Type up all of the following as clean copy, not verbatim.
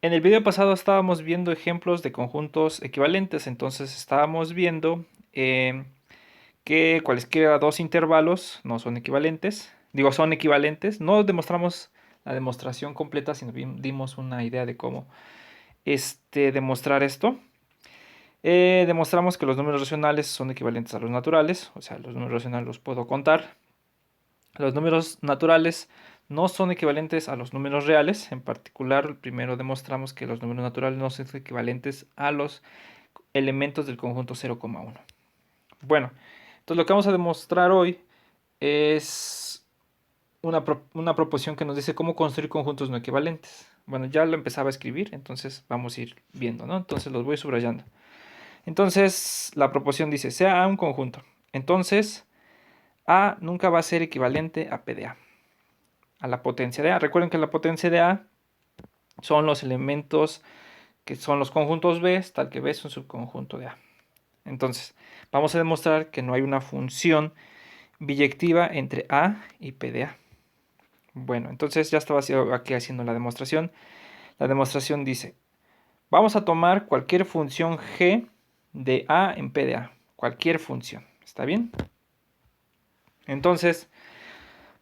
En el video pasado estábamos viendo ejemplos de conjuntos equivalentes, entonces estábamos viendo que cualesquiera dos intervalos no son equivalentes, digo son equivalentes, no demostramos la demostración completa, sino dimos una idea de cómo demostrar esto. Demostramos que los números racionales son equivalentes a los naturales, o sea, los números racionales los puedo contar. Los números naturales no son equivalentes a los números reales. En particular, primero demostramos que los números naturales no son equivalentes a los elementos del conjunto 0,1. Bueno, entonces lo que vamos a demostrar hoy es una proposición que nos dice cómo construir conjuntos no equivalentes. Bueno, ya lo empezaba a escribir, entonces vamos a ir viendo, ¿no? Entonces los voy subrayando. Entonces, la proposición dice, sea A un conjunto. Entonces, A nunca va a ser equivalente a P de A, a la potencia de A. Recuerden que la potencia de A son los elementos que son los conjuntos B, tal que B es un subconjunto de A. Entonces, vamos a demostrar que no hay una función biyectiva entre A y P de A. Bueno, entonces ya estaba aquí haciendo la demostración. La demostración dice, vamos a tomar cualquier función G de A en P de A. Cualquier función, ¿está bien? Entonces,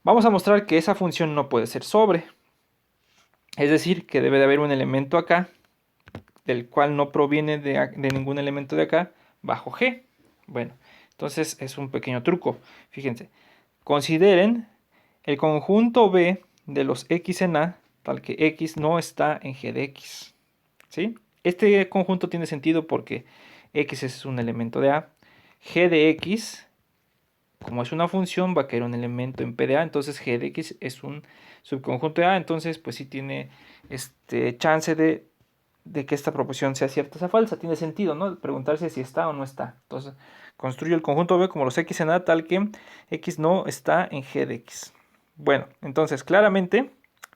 vamos a mostrar que esa función no puede ser sobre. Es decir, que debe de haber un elemento acá, del cual no proviene de ningún elemento de acá, bajo G. Bueno, entonces es un pequeño truco. Fíjense, consideren el conjunto B de los X en A, tal que X no está en G de X. ¿Sí? Este conjunto tiene sentido porque X es un elemento de A. G de X, como es una función, va a caer un elemento en P de A, entonces G de X es un subconjunto de A, entonces pues sí tiene chance de que esta proposición sea cierta o sea falsa, tiene sentido, ¿no? Preguntarse si está o no está. Entonces, construyo el conjunto B como los X en A, tal que X no está en G de X. Bueno, entonces claramente,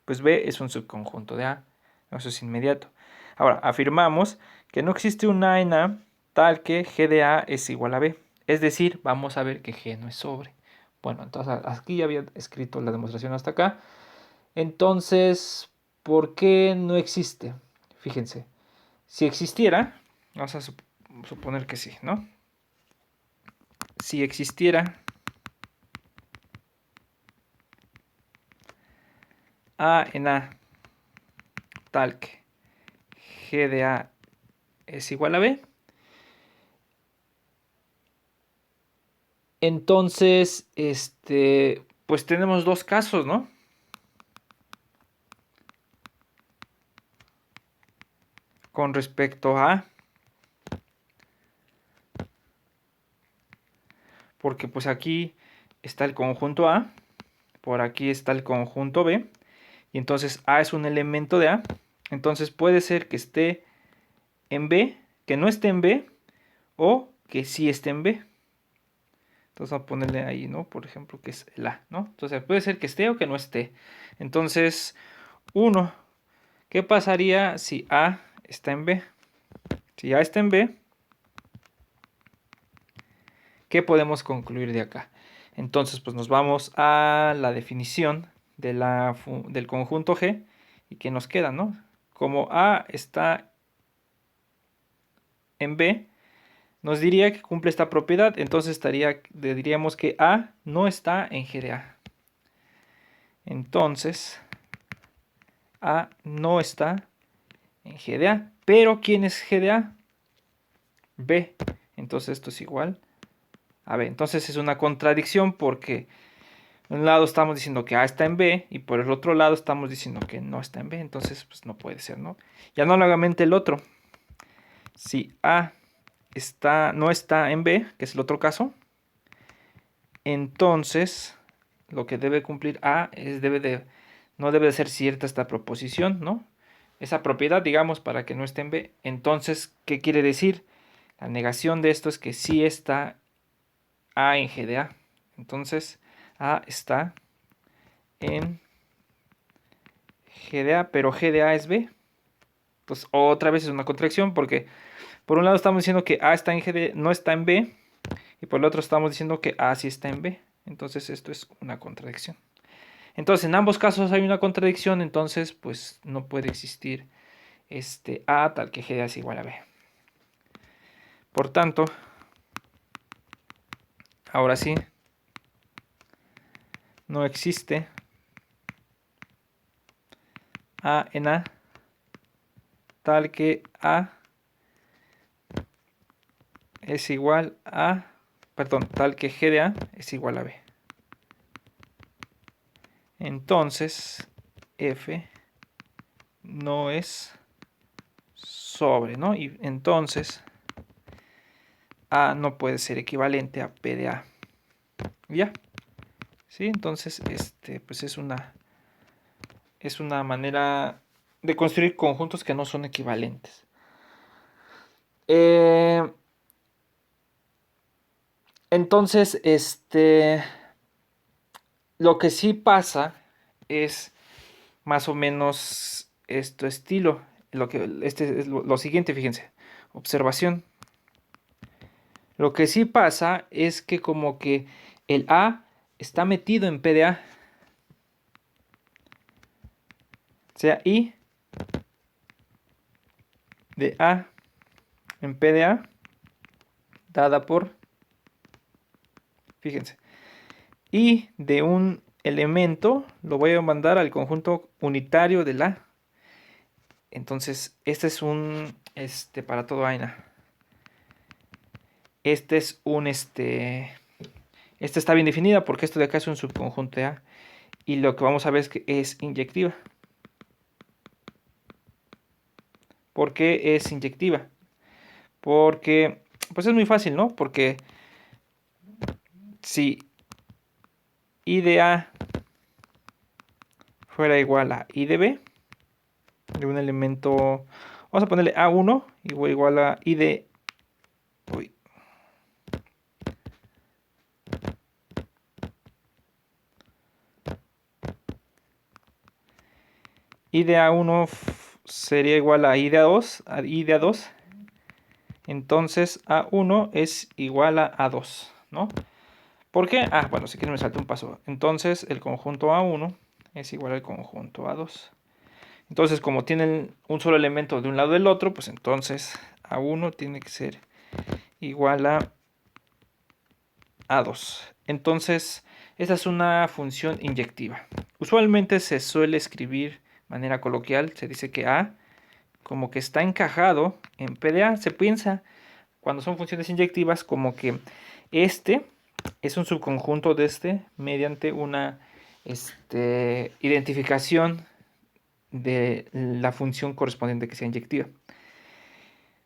pues B es un subconjunto de A, eso es inmediato. Ahora, afirmamos que no existe un A en A tal que G de A es igual a B. Es decir, vamos a ver que G no es sobre. Bueno, entonces aquí ya había escrito la demostración hasta acá. Entonces, ¿por qué no existe? Fíjense, si existiera, vamos a suponer que sí, ¿no? Si existiera A en A tal que G de A es igual a B, entonces, pues tenemos dos casos, ¿no? Con respecto a, porque pues aquí está el conjunto A, por aquí está el conjunto B, y entonces A es un elemento de A, entonces puede ser que esté en B, que no esté en B, o que sí esté en B. Entonces vamos a ponerle ahí, ¿no? Por ejemplo, que es el A, ¿no? Entonces puede ser que esté o que no esté. Entonces, 1. ¿Qué pasaría si A está en B? Si A está en B, ¿qué podemos concluir de acá? Entonces, pues nos vamos a la definición de del conjunto G. ¿Y qué nos queda, no? Como A está en B, nos diría que cumple esta propiedad. Entonces diríamos que A no está en G de A. Entonces, A no está en G de A. Pero ¿quién es G de A? B. Entonces esto es igual a B. Entonces es una contradicción porque por un lado estamos diciendo que A está en B y por el otro lado estamos diciendo que no está en B. Entonces pues no puede ser, ¿no? Y análogamente el otro. Si A no está en B, que es el otro caso, entonces lo que debe cumplir A es no debe de ser cierta esta proposición, ¿no? Esa propiedad, digamos, para que no esté en B. Entonces, ¿qué quiere decir? La negación de esto es que sí está A en G de A. Entonces, A está en G de A, pero G de A es B. Entonces, otra vez es una contradicción porque por un lado estamos diciendo que A está en no está en B y por el otro estamos diciendo que A sí está en B. Entonces, esto es una contradicción. Entonces, en ambos casos hay una contradicción, entonces, pues no puede existir A tal que G de A es igual a B. Por tanto, ahora sí, no existe A en A tal que A es igual a, perdón, tal que G de A es igual a B. Entonces, F no es sobre, ¿no? Y entonces, A no puede ser equivalente a P de A. ¿Ya? ¿Sí? Entonces, pues es una manera de construir conjuntos que no son equivalentes. Entonces, lo que sí pasa es más o menos esto estilo. Este es lo siguiente, fíjense. Observación. Lo que sí pasa es que como que el A está metido en P de A. O sea, I de A en P de A dada por, fíjense, I de un elemento lo voy a mandar al conjunto unitario del A. Entonces, este es un, para todo A en A. Este es un, esta está bien definida porque esto de acá es un subconjunto de A. Y lo que vamos a ver es que es inyectiva. ¿Por qué es inyectiva? Porque, pues es muy fácil, ¿no? Porque si I de A fuera igual a I de B, de un elemento, vamos a ponerle A1 igual a I de, uy, I de A1 sería igual a I de A2, entonces A1 es igual a A2, ¿no? ¿Por qué? Ah, bueno, si quieren me salto un paso. Entonces el conjunto A1 es igual al conjunto A2. Entonces, como tienen un solo elemento de un lado del otro, pues entonces A1 tiene que ser igual a A2. Entonces, esta es una función inyectiva. Usualmente se suele escribir de manera coloquial, se dice que A como que está encajado en PDA. Se piensa cuando son funciones inyectivas como que este es un subconjunto de este mediante una identificación de la función correspondiente que sea inyectiva.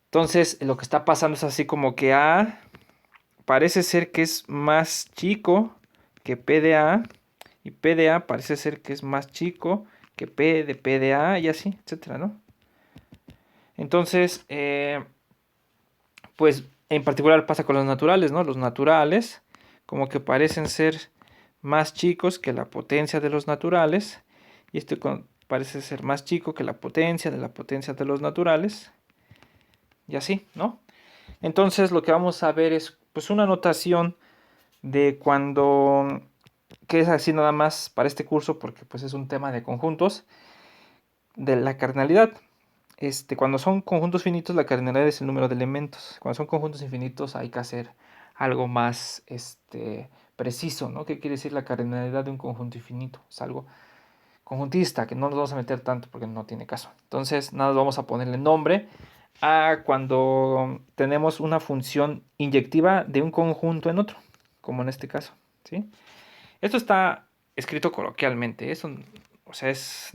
Entonces, lo que está pasando es así como que A parece ser que es más chico que P de A y P de A parece ser que es más chico que P de P de A y así, etcétera, ¿no? Entonces, pues en particular pasa con los naturales, ¿no? Los naturales como que parecen ser más chicos que la potencia de los naturales y parece ser más chico que la potencia de los naturales y así, ¿no? Entonces lo que vamos a ver es pues una notación de cuando, que es así nada más para este curso porque pues es un tema de conjuntos, de la cardinalidad. Cuando son conjuntos finitos, la cardinalidad es el número de elementos. Cuando son conjuntos infinitos, hay que hacer algo más preciso, ¿no? ¿Qué quiere decir la cardinalidad de un conjunto infinito? Es algo conjuntista, que no nos vamos a meter tanto porque no tiene caso. Entonces, nada, vamos a ponerle nombre a cuando tenemos una función inyectiva de un conjunto en otro, como en este caso, ¿sí? Esto está escrito coloquialmente, o sea, es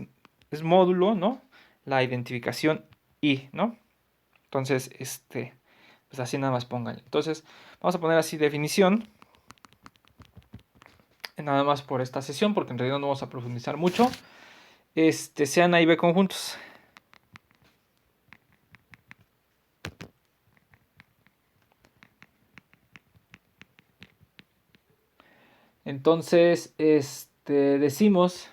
módulo, ¿no? La identificación y, ¿no? Entonces, pues así nada más pónganle. Entonces, vamos a poner así definición, nada más por esta sesión, porque en realidad no vamos a profundizar mucho. Sean A y B conjuntos. Entonces, decimos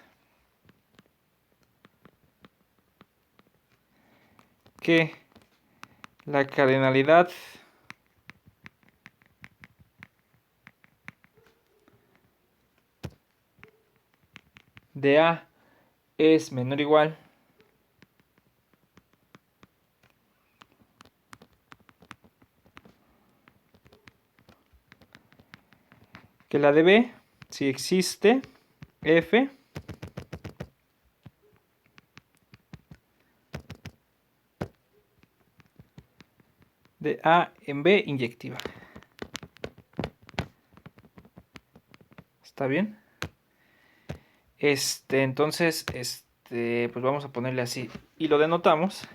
que la cardinalidad de A es menor o igual que la de B, si existe F de A en B inyectiva. ¿Está bien? Entonces, pues vamos a ponerle así. Y lo denotamos.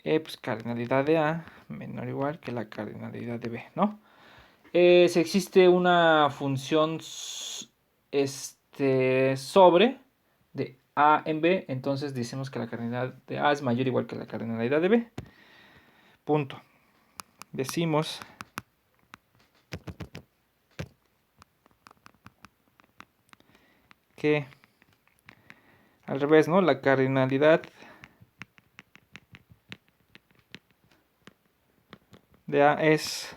Pues cardinalidad de A menor o igual que la cardinalidad de B, ¿no? Si existe una función sobre de A en B, entonces decimos que la cardinalidad de A es mayor o igual que la cardinalidad de B. Punto. Decimos que al revés, ¿no? La cardinalidad de A es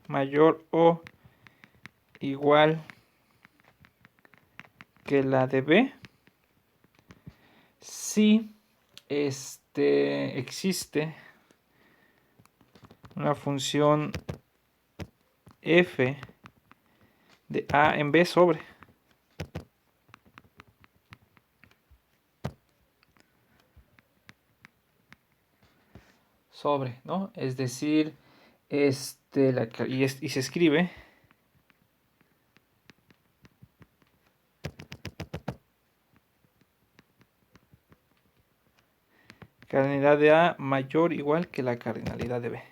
mayor o igual que la de B si existe una función f de A en B sobre. Sobre, ¿no? Es decir, y se escribe cardinalidad de A mayor o igual que la cardinalidad de B.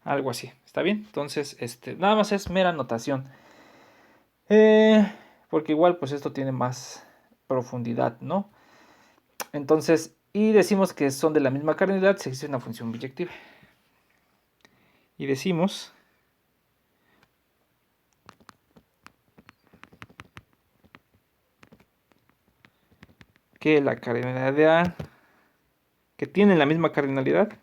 Algo así, ¿está bien? Entonces, nada más es mera notación. Porque igual, pues esto tiene más profundidad, ¿no? Entonces, y decimos que son de la misma cardinalidad si existe una función biyectiva. Y decimos que la cardinalidad de A, que tiene la misma cardinalidad,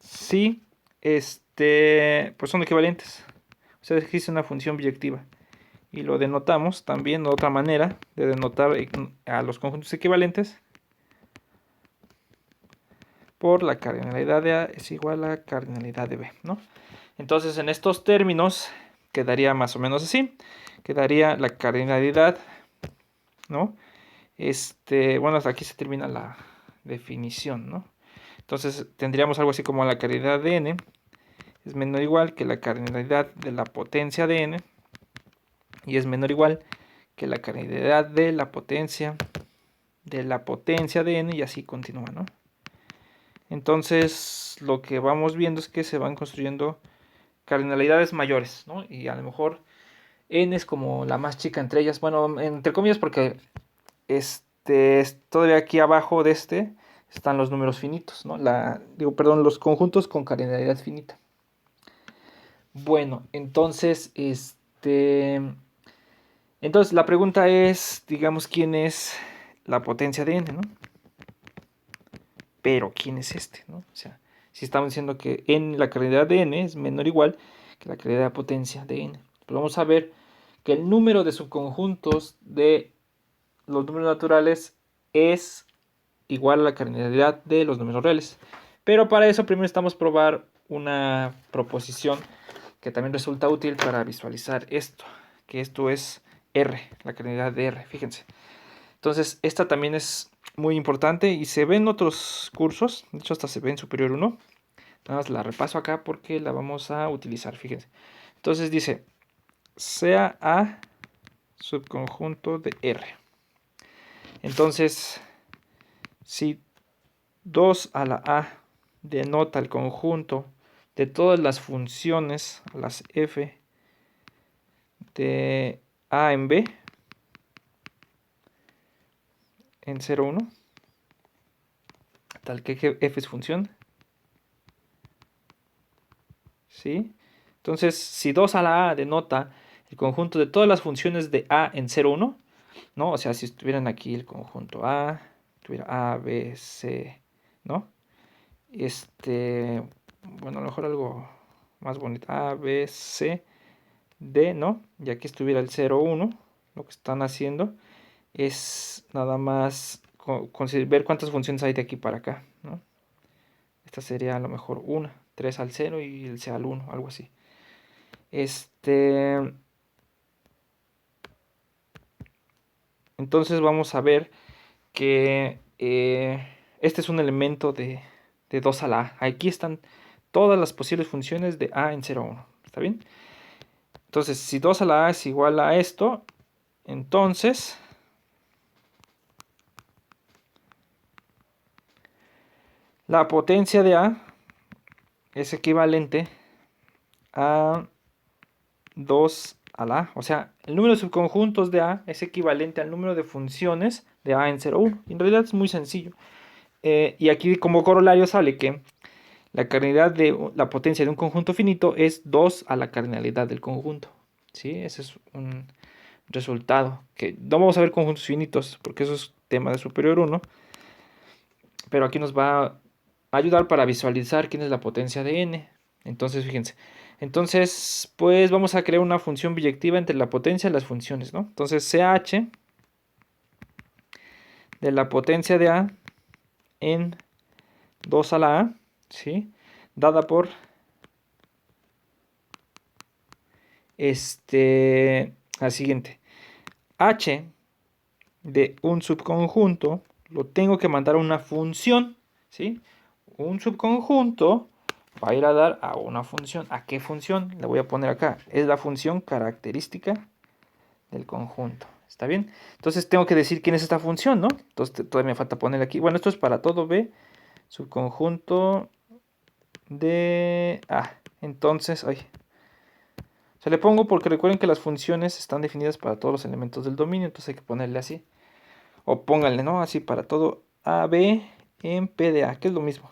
sí, pues son equivalentes. O sea, existe una función biyectiva. Y lo denotamos también de otra manera de denotar a los conjuntos equivalentes por la cardinalidad de A es igual a la cardinalidad de B, ¿no? Entonces, en estos términos quedaría más o menos así. Quedaría la cardinalidad, ¿no? Bueno, hasta aquí se termina la definición, ¿no? Entonces, tendríamos algo así como la cardinalidad de n es menor o igual que la cardinalidad de la potencia de n y es menor o igual que la cardinalidad de la potencia de n y así continúa, ¿no? Entonces, lo que vamos viendo es que se van construyendo cardinalidades mayores, ¿no? Y a lo mejor n es como la más chica entre ellas, bueno, entre comillas porque todavía aquí abajo de están los números finitos, ¿no? Perdón, los conjuntos con cardinalidad finita. Bueno, entonces, entonces la pregunta es, digamos, ¿quién es la potencia de n, ¿no? Pero ¿quién es ¿no? O sea, si estamos diciendo que la cardinalidad de n es menor o igual que la cardinalidad de potencia de n. Pues vamos a ver que el número de subconjuntos de los números naturales es igual a la cardinalidad de los números reales. Pero para eso primero necesitamos probar una proposición que también resulta útil para visualizar esto, que esto es R, la cardinalidad de R, fíjense. Entonces, esta también es muy importante y se ve en otros cursos, de hecho hasta se ve en Superior 1. Nada más la repaso acá porque la vamos a utilizar, fíjense. Entonces dice, sea A subconjunto de R. Entonces, si 2 a la A denota el conjunto de todas las funciones, las f de A en B, en 0, 1, tal que f es función, ¿sí? Entonces, si 2 a la A denota el conjunto de todas las funciones de A en 0, 1, ¿no? O sea, si estuvieran aquí el conjunto A, tuviera A, B, C, ¿no? bueno, a lo mejor algo más bonito. A, B, C, D, ¿no? Y aquí estuviera el 0, 1. Lo que están haciendo es nada más ver cuántas funciones hay de aquí para acá, ¿no? Esta sería a lo mejor una, 3 al 0 y el C al 1, algo así. Entonces vamos a ver que este es un elemento de 2 a la A. Aquí están todas las posibles funciones de A en 0, 1. ¿Está bien? Entonces, si 2 a la A es igual a esto, entonces la potencia de A es equivalente a 2 a la A. O sea, el número de subconjuntos de A es equivalente al número de funciones de A en 0, 1. En realidad es muy sencillo. Y aquí como corolario sale que la cardinalidad de la potencia de un conjunto finito es 2 a la cardinalidad del conjunto. ¿Sí? Ese es un resultado. Que no vamos a ver conjuntos finitos porque eso es tema de superior 1. Pero aquí nos va a ayudar para visualizar quién es la potencia de n. Entonces, fíjense. Entonces, pues vamos a crear una función biyectiva entre la potencia y las funciones, ¿no? Entonces, CH de la potencia de A en 2 a la A, ¿sí? Dada por la siguiente. H de un subconjunto lo tengo que mandar a una función, ¿sí? Un subconjunto va a ir a dar a una función. ¿A qué función? Le voy a poner acá. Es la función característica del conjunto. ¿Está bien? Entonces tengo que decir quién es esta función, ¿no? Entonces todavía me falta poner aquí. Bueno, esto es para todo B, subconjunto de A. Entonces, ay. Se le pongo porque recuerden que las funciones están definidas para todos los elementos del dominio. Entonces hay que ponerle así. O pónganle, ¿no? Así para todo AB en P de A, que es lo mismo.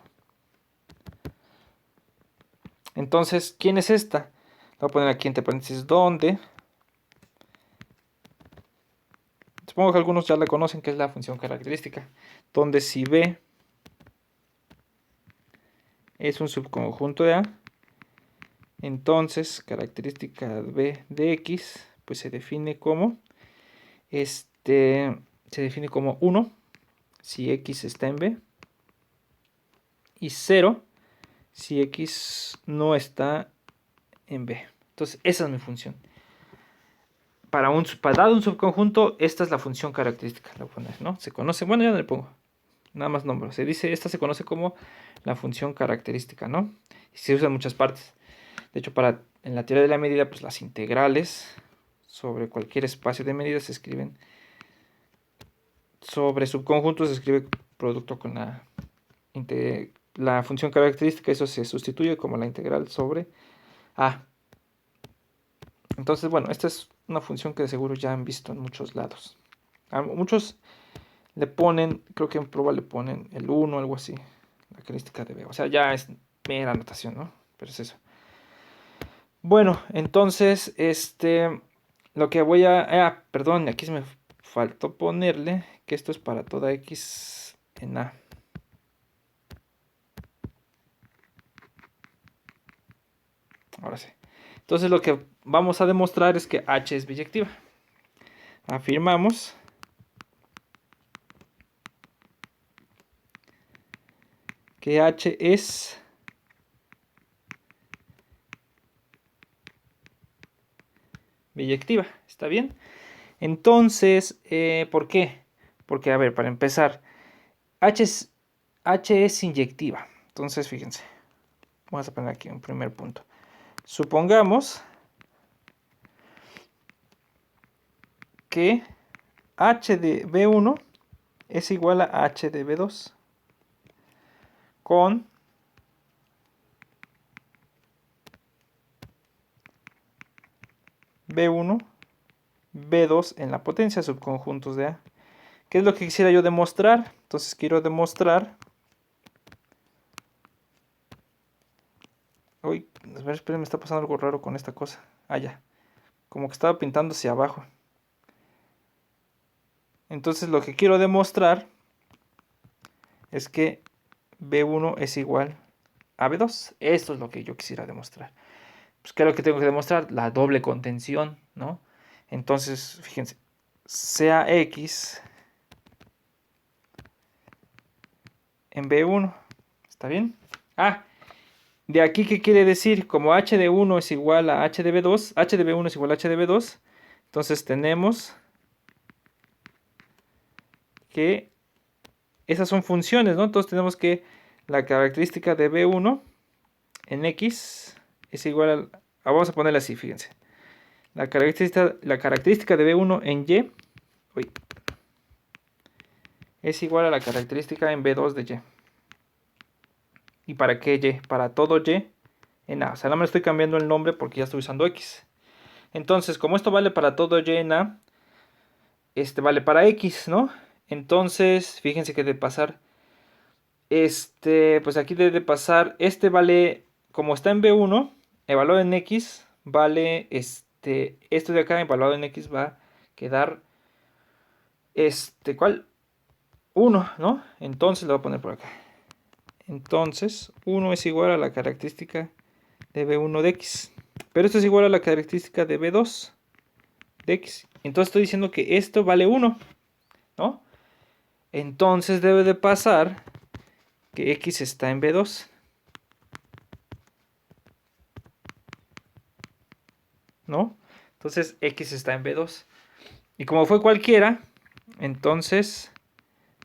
Entonces, ¿quién es esta? La voy a poner aquí entre paréntesis, ¿dónde? Supongo que algunos ya la conocen, que es la función característica. Donde si B es un subconjunto de A, entonces característica B de X, pues se define como, se define como 1, si X está en B, y 0, si X no está en B. Entonces, esa es mi función. Para dado un subconjunto, esta es la función característica. La voy a poner, ¿no? Se conoce, bueno, ya no le pongo. Nada más nombro. Se dice, esta se conoce como la función característica, ¿no? Y se usa en muchas partes. De hecho, en la teoría de la medida, pues las integrales sobre cualquier espacio de medida se escriben. Sobre subconjuntos se escribe producto con la función característica. Eso se sustituye como la integral sobre A. Entonces, bueno, esta es una función que de seguro ya han visto en muchos lados. A muchos le ponen, creo que en prueba le ponen el 1 o algo así, la característica de B. O sea, ya es mera anotación, ¿no? Pero es eso. Bueno, entonces, lo que voy a... perdón, aquí se me faltó ponerle que esto es para toda X en A. Ahora sí. Entonces lo que vamos a demostrar es que H es biyectiva. Afirmamos que H es biyectiva. ¿Está bien? Entonces, ¿por qué? Porque, a ver, para empezar, H es inyectiva. Entonces, fíjense. Vamos a poner aquí un primer punto. Supongamos que H de B1 es igual a H de B2 con B1, B2 en la potencia subconjuntos de A. ¿Qué es lo que quisiera yo demostrar? Entonces quiero demostrar... Uy, a ver, esperen, me está pasando algo raro con esta cosa. Ah, ya. Como que estaba pintando hacia abajo. Entonces lo que quiero demostrar es que B1 es igual a B2. Esto es lo que yo quisiera demostrar. Pues, ¿qué es lo que tengo que demostrar? La doble contención, ¿no? Entonces, fíjense, sea X en B1. ¿Está bien? Ah, de aquí, ¿qué quiere decir? Como h de 1 es igual a h de B2, h de B1 es igual a h de B2, entonces tenemos que esas son funciones, ¿no? Entonces tenemos que la característica de B1 en X es igual a... Vamos a ponerla así, fíjense. La característica de B1 en Y uy, es igual a la característica en B2 de Y. ¿Y para qué Y? Para todo Y en A. O sea, no me estoy cambiando el nombre porque ya estoy usando X. Entonces, como esto vale para todo Y en A, este vale para X, ¿no? Entonces, fíjense que debe pasar, pues aquí debe pasar, este vale, como está en B1, evaluado en X, vale, esto de acá evaluado en X va a quedar, ¿cuál? 1, ¿no? Entonces lo voy a poner por acá. Entonces, 1 es igual a la característica de B1 de X. Pero esto es igual a la característica de B2 de X. Entonces estoy diciendo que esto vale 1, ¿no? Entonces debe de pasar que X está en B2. ¿No? Entonces X está en B2. Y como fue cualquiera, entonces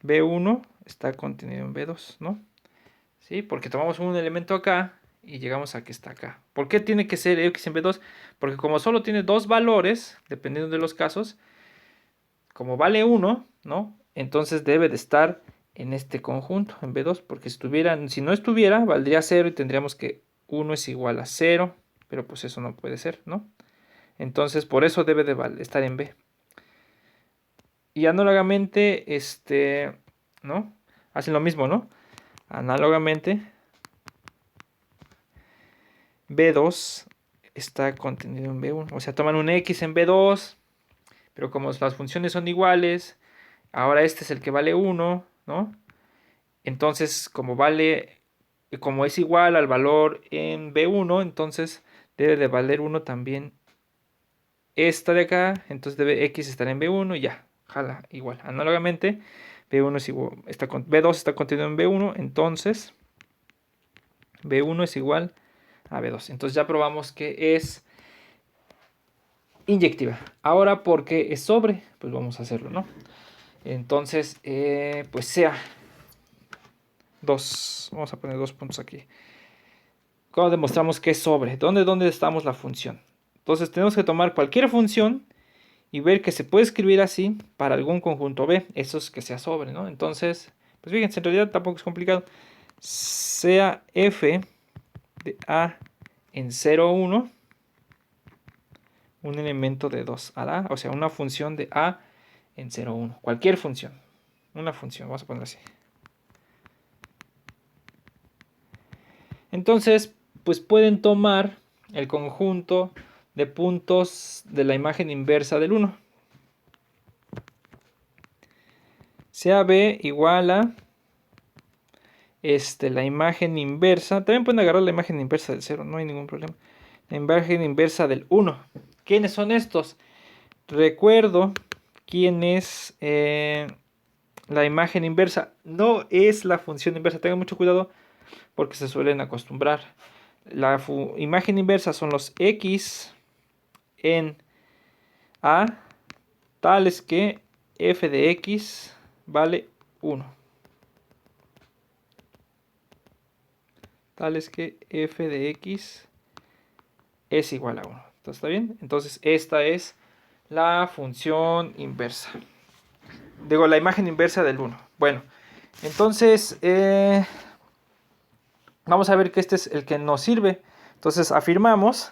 B1 está contenido en B2, ¿no? ¿Sí? Porque tomamos un elemento acá y llegamos a que está acá. ¿Por qué tiene que ser X en B2? Porque como solo tiene dos valores, dependiendo de los casos, como vale 1, ¿no? Entonces debe de estar en este conjunto, en B2, porque si no estuviera, valdría 0 y tendríamos que 1 es igual a 0, pero pues eso no puede ser, ¿no? Entonces por eso debe de estar en B. Y análogamente, ¿no? Hacen lo mismo, ¿no? Análogamente, B2 está contenido en B1. O sea, toman un X en B2, pero como las funciones son iguales, ahora este es el que vale 1, ¿no? Entonces, como es igual al valor en B1, entonces debe de valer 1 también esta de acá. Entonces debe X estar en B1 y ya, jala, igual. Análogamente, B1 es igual, B2 está contenido en B1, entonces B1 es igual a B2. Entonces ya probamos que es inyectiva. Ahora, porque es sobre, pues vamos a hacerlo, ¿no? Entonces, pues sea 2. Vamos a poner 2 puntos aquí. ¿Cómo demostramos que es sobre? ¿Dónde estamos la función? Entonces tenemos que tomar cualquier función y ver que se puede escribir así para algún conjunto B. Eso es que sea sobre, ¿no? Entonces, pues fíjense, en realidad tampoco es complicado. Sea f de A en 0, 1, un elemento de 2 a la A, o sea, una función de A en 0, 1. Cualquier función. Una función, vamos a ponerlo así. Entonces, pues pueden tomar el conjunto de puntos de la imagen inversa del 1. Sea B igual a la imagen inversa. También pueden agarrar la imagen inversa del 0, no hay ningún problema. La imagen inversa del 1. ¿Quiénes son estos? Recuerdo quién es la imagen inversa. No es la función inversa. Tengan mucho cuidado porque se suelen acostumbrar. La imagen inversa son los X en A, tales que f de X vale 1. Tales que f de X es igual a 1. ¿Está bien? Entonces esta es la función inversa. Digo, la imagen inversa del 1. Bueno, entonces vamos a ver que este es el que nos sirve. Entonces afirmamos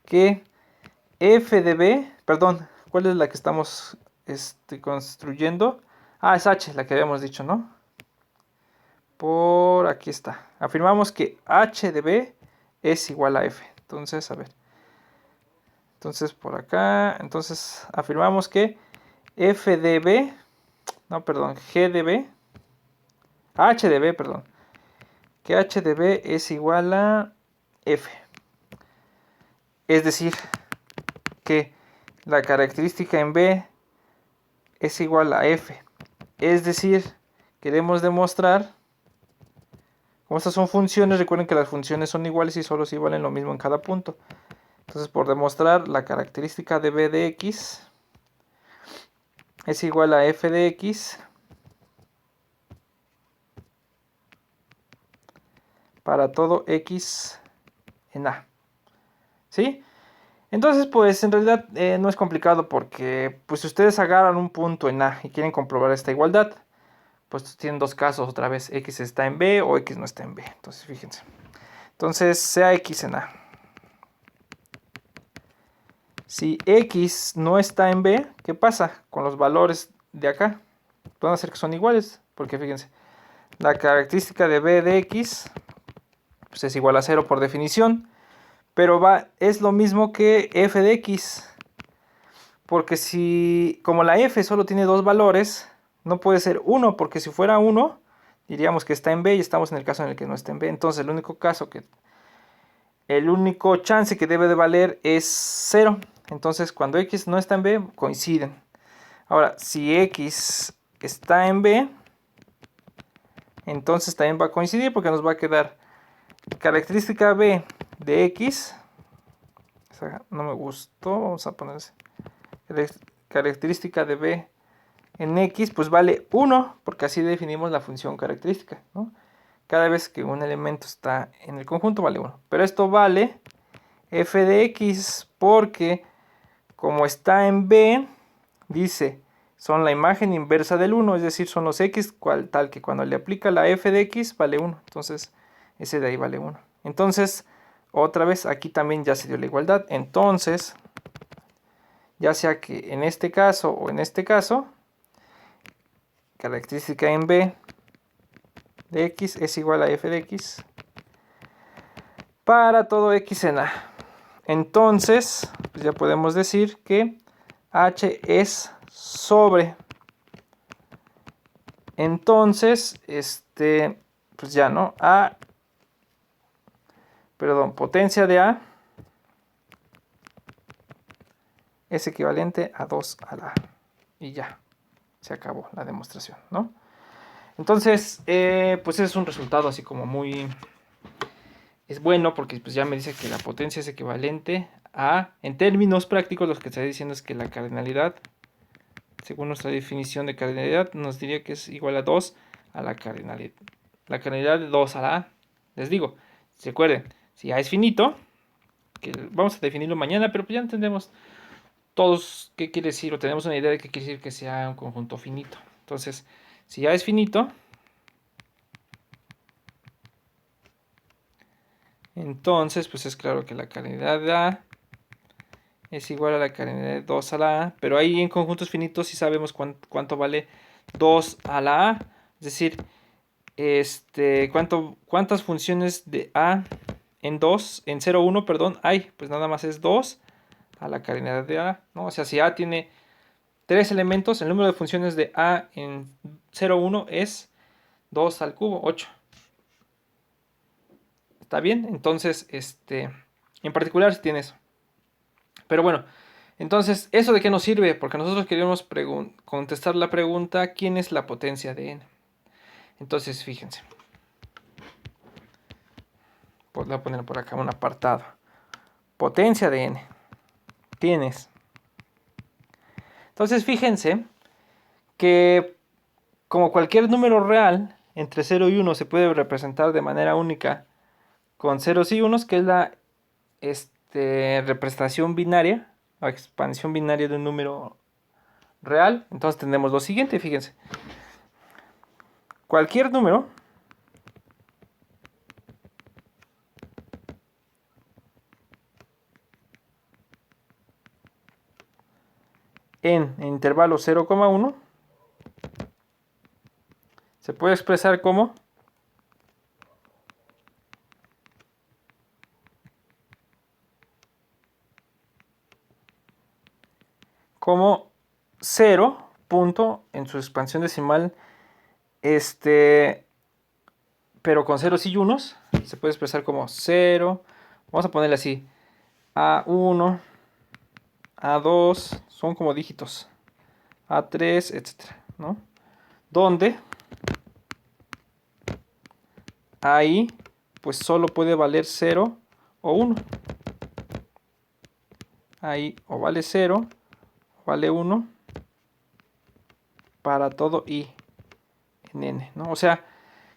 que f de b, perdón, ¿cuál es la que estamos construyendo? Ah, es h, la que habíamos dicho, ¿no? Por aquí está. Afirmamos que h de b es igual a f. Entonces, a ver. Entonces, por acá. Entonces, afirmamos que f de b. no, perdón, G de B, H de B, perdón, que H de B es igual a F. Es decir, que la característica en B es igual a F. Es decir, queremos demostrar, como estas son funciones, recuerden que las funciones son iguales y solo si valen lo mismo en cada punto. Entonces, por demostrar la característica de B de X es igual a F de X para todo X en A. ¿Sí? Entonces, pues en realidad no es complicado porque pues si ustedes agarran un punto en A y quieren comprobar esta igualdad, pues tienen dos casos otra vez, X está en B o X no está en B. Entonces, fíjense. Entonces, sea X en A. Si X no está en B, ¿qué pasa con los valores de acá? Van a ser que son iguales, porque fíjense, la característica de B de X pues es igual a 0 por definición, pero es lo mismo que F de X, porque si, como la F solo tiene dos valores, no puede ser 1, porque si fuera 1, diríamos que está en B y estamos en el caso en el que no está en B. Entonces el único chance que debe de valer es 0. Entonces cuando X no está en B, coinciden. Ahora, si X está en B, entonces también va a coincidir porque nos va a quedar característica B de X. No me gustó, vamos a ponerse. Característica de B en X, pues vale 1, porque así definimos la función característica, ¿no? Cada vez que un elemento está en el conjunto vale 1. Pero esto vale F de X porque como está en B, dice, son la imagen inversa del 1, es decir, son los X, tal que cuando le aplica la F de X vale 1. Entonces, ese de ahí vale 1. Entonces, otra vez, aquí también ya se dio la igualdad. Entonces, ya sea que en este caso o en este caso, característica en B de X es igual a F de X para todo X en A. Entonces, pues ya podemos decir que H es sobre. Entonces, pues ya, ¿no? Potencia de A es equivalente a 2 a la A. Y ya, se acabó la demostración, ¿no? Entonces, pues ese es un resultado así como muy... Es bueno porque pues ya me dice que la potencia es equivalente a... En términos prácticos, lo que está diciendo es que la cardinalidad, según nuestra definición de cardinalidad, nos diría que es igual a 2 a la cardinalidad. La cardinalidad de 2 a la A. Les digo, recuerden, si A es finito, que vamos a definirlo mañana, pero pues ya entendemos todos qué quiere decir, o tenemos una idea de qué quiere decir que sea un conjunto finito. Entonces, si A es finito, entonces pues es claro que la cardinalidad de A es igual a la cardinalidad de 2 a la A, pero ahí en conjuntos finitos sí sabemos cuánto vale 2 a la A, es decir, cuántas funciones de A en 0, 1, perdón, hay, pues nada más es 2 a la cardinalidad de A, ¿no? O sea, si A tiene 3 elementos, el número de funciones de A en 0, 1 es 2 al cubo, 8. ¿Está bien? Entonces, en particular si tiene eso. Pero bueno, entonces, ¿eso de qué nos sirve? Porque nosotros queríamos contestar la pregunta, ¿quién es la potencia de n? Entonces, fíjense. Pues voy a poner por acá un apartado. Potencia de n. Tienes. Entonces, fíjense que como cualquier número real, entre 0 y 1 se puede representar de manera única con ceros y unos, que es la representación binaria, o expansión binaria de un número real. Entonces tenemos lo siguiente, fíjense. Cualquier número en intervalo 0,1 se puede expresar como 0 punto en su expansión decimal, pero con ceros y unos, se puede expresar como 0, vamos a ponerle así, A1, A2, son como dígitos, A3, etcétera, ¿no? Donde ahí pues solo puede valer 0 o 1. Ahí o vale 0 o vale 1 para todo i en n, ¿no? O sea,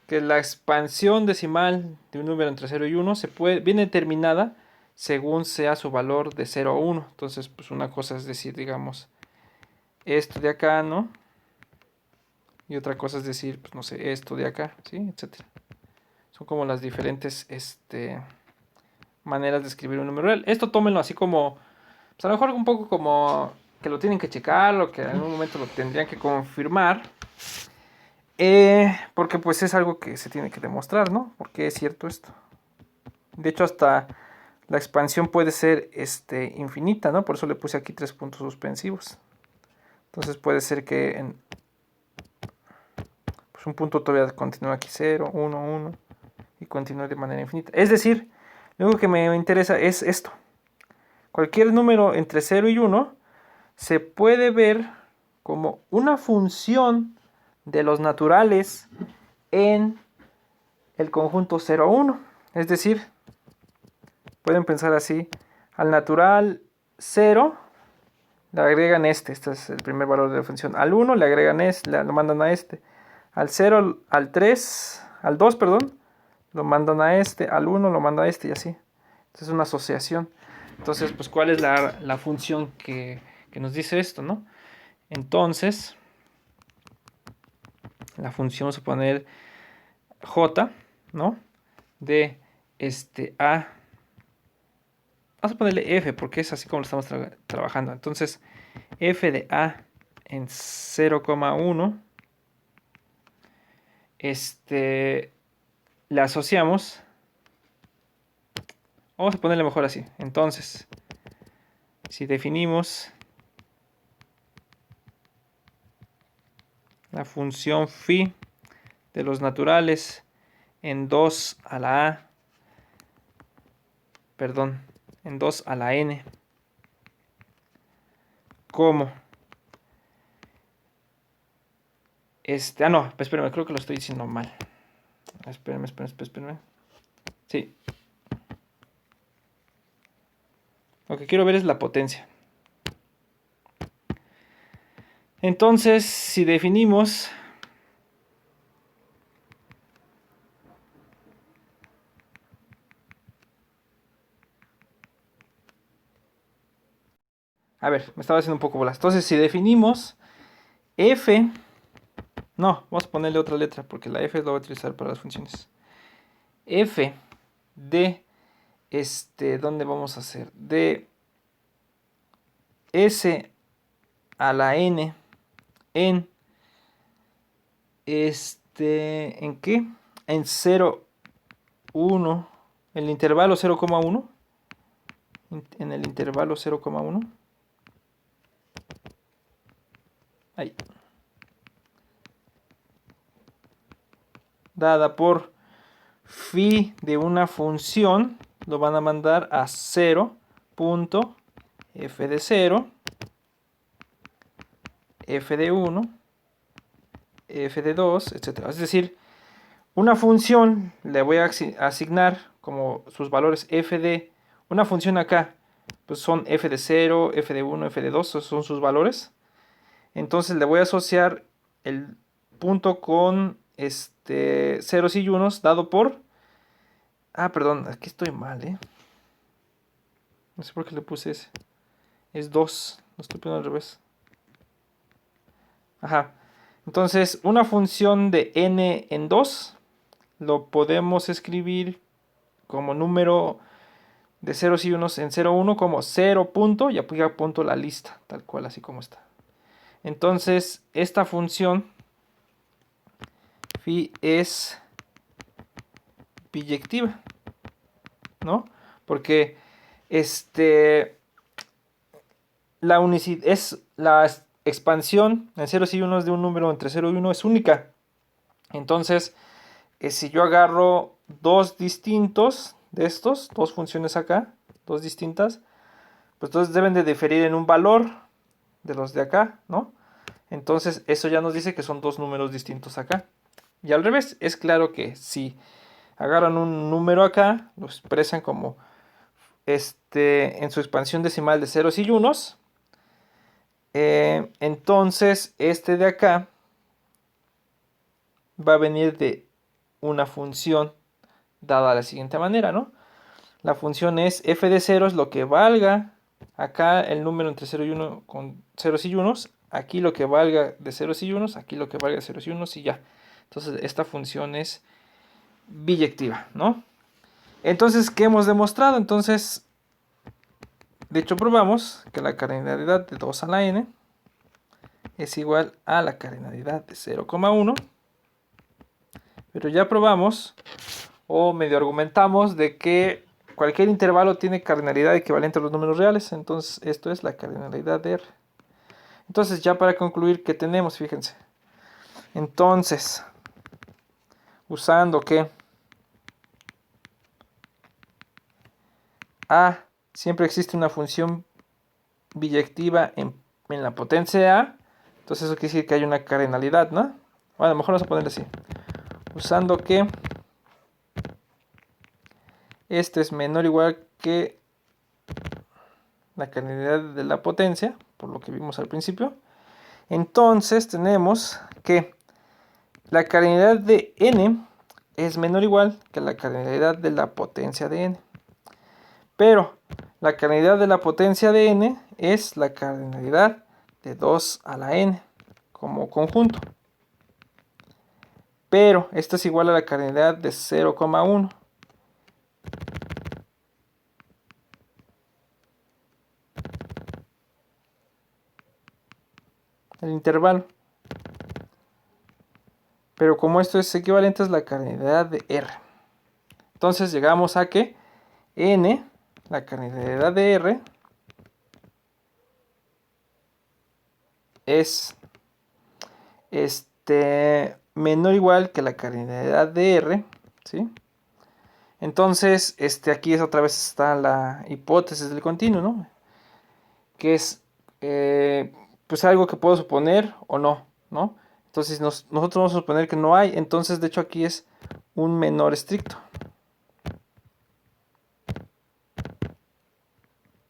que la expansión decimal de un número entre 0 y 1 viene determinada según sea su valor de 0 a 1. Entonces, pues una cosa es decir, digamos, esto de acá, ¿no? Y otra cosa es decir, pues no sé, esto de acá, ¿sí? Etcétera. Son como las diferentes maneras de escribir un número real. Esto tómenlo así como, pues a lo mejor un poco como que lo tienen que checar o que en algún momento lo tendrían que confirmar. Porque pues es algo que se tiene que demostrar, ¿no? Porque es cierto esto. De hecho, hasta la expansión puede ser infinita, ¿no? Por eso le puse aquí 3 puntos suspensivos. Entonces puede ser que en pues un punto todavía continúa aquí 0, 1, 1 y continúe de manera infinita. Es decir, lo único que me interesa es esto. Cualquier número entre 0 y 1 se puede ver como una función de los naturales en el conjunto 0, 1. Es decir, pueden pensar así, al natural 0 le agregan este es el primer valor de la función. Al 1 le agregan lo mandan a este. Al 0, al 3, al 2, perdón, lo mandan a este. Al 1 lo mandan a este y así. Entonces es una asociación. Entonces, pues, ¿cuál es la función que nos dice esto, no? Entonces, la función, vamos a poner j, ¿no? De a. Vamos a ponerle f porque es así como lo estamos trabajando. Entonces, f de a en 0,1 le asociamos, vamos a ponerle mejor así. Entonces, si definimos la función phi de los naturales en 2 a la a, perdón, en 2 a la n, como no, espérenme, creo que lo estoy diciendo mal. Espérenme. Sí. Lo que quiero ver es la potencia. Entonces, si definimos a ver, me estaba haciendo un poco bolas. Entonces, si definimos f, no, vamos a ponerle otra letra porque la f lo voy a utilizar para las funciones. F de ¿dónde vamos a hacer? De s a la n en ¿en qué? En 0, 1, en el intervalo 0,1, en el intervalo 0,1. Ahí. Dada por phi de una función, lo van a mandar a 0.f de 0, f de 1, f de 2, etc. Es decir, una función le voy a asignar como sus valores f de una función acá, pues son f de 0, f de 1, f de 2, esos son sus valores. Entonces le voy a asociar el punto con ceros y unos dado por... Ah, perdón, aquí estoy mal, No sé por qué le puse ese. Es 2, lo estoy poniendo al revés. Ajá. Entonces, una función de n en 2 lo podemos escribir como número de ceros y unos en 0, 1 como 0 punto y aplica punto la lista, tal cual, así como está. Entonces, esta función phi es biyectiva, ¿no? Porque la unicidad es expansión en ceros y unos de un número entre 0 y 1 es única. Entonces, si yo agarro dos distintos de estos, dos funciones acá, dos distintas, pues entonces deben de diferir en un valor de los de acá, ¿no? Entonces eso ya nos dice que son dos números distintos acá. Y al revés, es claro que si agarran un número acá, lo expresan como en su expansión decimal de ceros y unos, entonces este de acá va a venir de una función dada de la siguiente manera, ¿no? La función es f de ceros, lo que valga acá el número entre 0 y 1 con ceros y unos, aquí lo que valga de ceros y unos, aquí lo que valga de ceros y unos y ya. Entonces esta función es biyectiva, ¿no? Entonces, ¿qué hemos demostrado? Entonces, de hecho probamos que la cardinalidad de 2 a la n es igual a la cardinalidad de 0,1, pero ya probamos o medio argumentamos de que cualquier intervalo tiene cardinalidad equivalente a los números reales, entonces esto es la cardinalidad de R. Entonces ya para concluir, ¿qué tenemos? Fíjense. Entonces, usando que A siempre existe una función biyectiva en la potencia A, entonces eso quiere decir que hay una cardinalidad, ¿no? Bueno, a lo mejor vamos a ponerle así. Usando que este es menor o igual que la cardinalidad de la potencia, por lo que vimos al principio, entonces tenemos que la cardinalidad de n es menor o igual que la cardinalidad de la potencia de n. Pero la cardinalidad de la potencia de n es la cardinalidad de 2 a la n como conjunto. Pero esto es igual a la cardinalidad de 0,1. El intervalo. Pero como esto es equivalente es la cardinalidad de R. Entonces llegamos a que n, la cardinalidad de R, es menor o igual que la cardinalidad de R, ¿sí? Entonces, aquí es otra vez está la hipótesis del continuo, ¿no? Que es, pues algo que puedo suponer o no, ¿no? Entonces, nosotros vamos a suponer que no hay, entonces, de hecho, aquí es un menor estricto.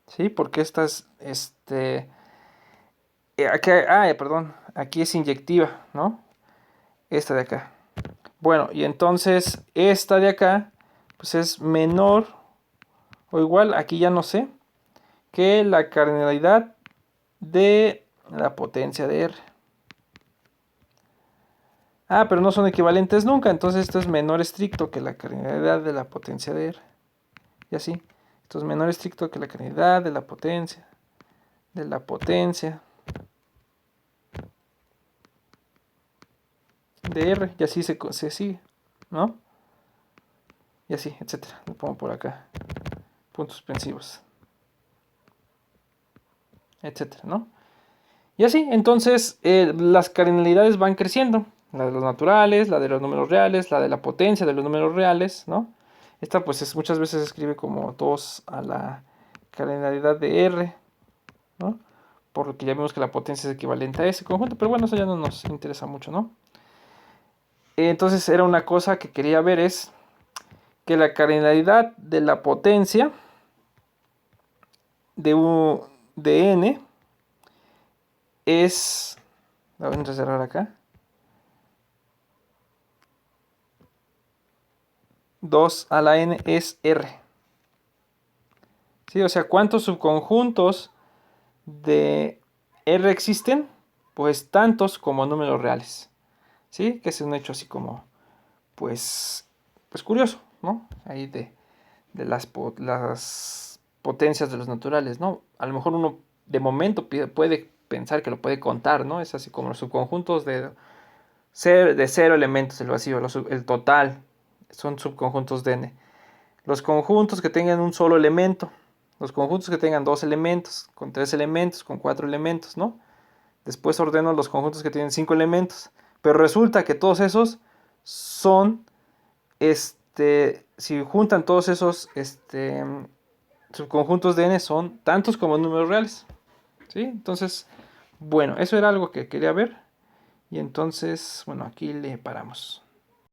¿Sí? Porque esta es, perdón, aquí es inyectiva, ¿no? Esta de acá. Bueno, y entonces esta de acá, pues es menor o igual, aquí ya no sé, que la cardinalidad de la potencia de R. Pero no son equivalentes nunca, entonces esto es menor estricto que la cardinalidad de la potencia de R. Y así, esto es menor estricto que la cardinalidad de la potencia de R, y así se sigue, ¿no? Y así, etcétera. Lo pongo por acá. Puntos suspensivos. Etcétera, ¿no? Y así, entonces, las cardinalidades van creciendo. La de los naturales, la de los números reales, la de la potencia de los números reales, ¿no? Esta pues muchas veces se escribe como 2 a la cardinalidad de R, ¿no? Por lo que ya vimos que la potencia es equivalente a ese conjunto, pero bueno, eso ya no nos interesa mucho, ¿no? Entonces era una cosa que quería ver es que la cardinalidad de la potencia de n es, vamos a cerrar acá, 2 a la n es R. ¿Sí? O sea, ¿cuántos subconjuntos de R existen? Pues tantos como números reales. ¿Sí? Que es un hecho así como, pues curioso, ¿no? Ahí de las potencias de los naturales, ¿no? A lo mejor uno de momento puede pensar que lo puede contar, ¿no? Es así como los subconjuntos de 0 elementos del vacío, el total son subconjuntos de n. Los conjuntos que tengan un solo elemento, los conjuntos que tengan 2 elementos, con 3 elementos, con 4 elementos, ¿no? Después ordeno los conjuntos que tienen 5 elementos. Pero resulta que todos esos son, si juntan todos esos subconjuntos de n son tantos como números reales. ¿Sí? Entonces, bueno, eso era algo que quería ver. Y entonces, bueno, aquí le paramos.